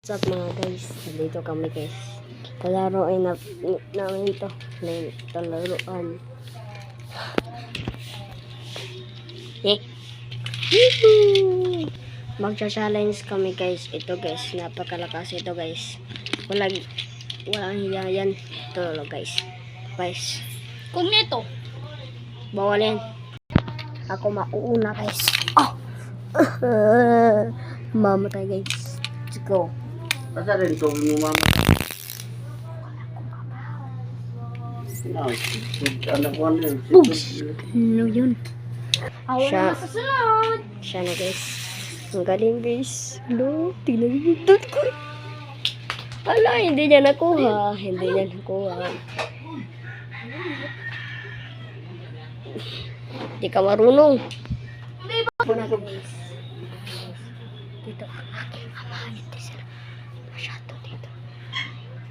What's up mga guys? Dito kami guys. Palaro ay namin ito. Talaruan. Magcha-challenge kami guys. Ito guys. Napakalakas ito guys. Walang hiya yan. Ito guys. Guys. Kung nito. Bawal yan. Ako mauuna guys. Oh! Mamatay guys. Let's go. Asa rin ito mo mama? Anak ko ano yun? Ano yun? Siya. Na sa sunod. Siya na guys. Ang galing guys. No, tingnan niyo yung dot ko. Ala, hindi niya nakuha. Hindi niya nakuha. Hindi ka marunong. Guys. Dito ang aking ama. Hindi sila masyado dito.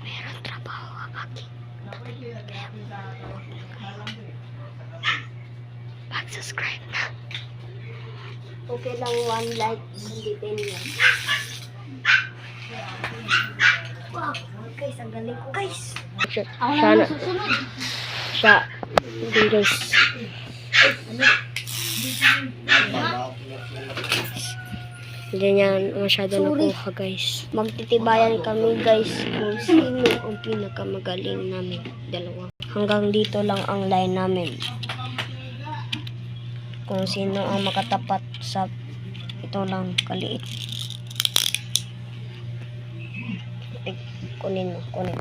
Mayroon trabaho ang aking tatay. Kaya huwag na kayo. Mag-subscribe na. Okay lang 1 like. Hindi 10 yan. Wow. Guys, ang galing ko guys. Ako na susunod. Siya. Hindi guys. Hindi niya masyado nakuha guys. Magtitibayan kami guys kung sino ang pinakamagaling namin. Dalawa. Hanggang dito lang ang line namin. Kung sino ang makatapat sa ito lang kaliit. Kunin mo. Kunin.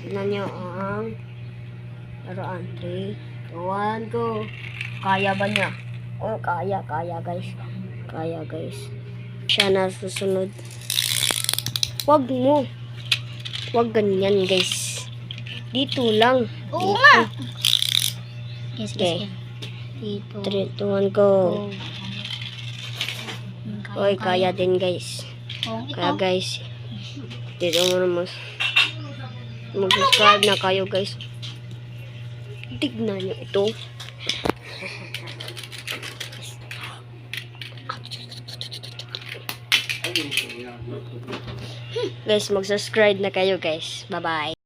Tignan nyo ang laruan. 3, 2, 1, go. Kaya ba niya? Oh, kaya guys. Kaya guys. Siya na susunod. Wag mo. Wag ganyan guys. Dito lang. Oo nga. Yes, Okay. Dito. 3, 2, 1, go. Oy, kaya din guys. Kaya guys. Dito mo naman. Mag-subscribe na kayo guys. Tignan nyo ito. Guys, mag-subscribe na kayo guys. Bye-bye.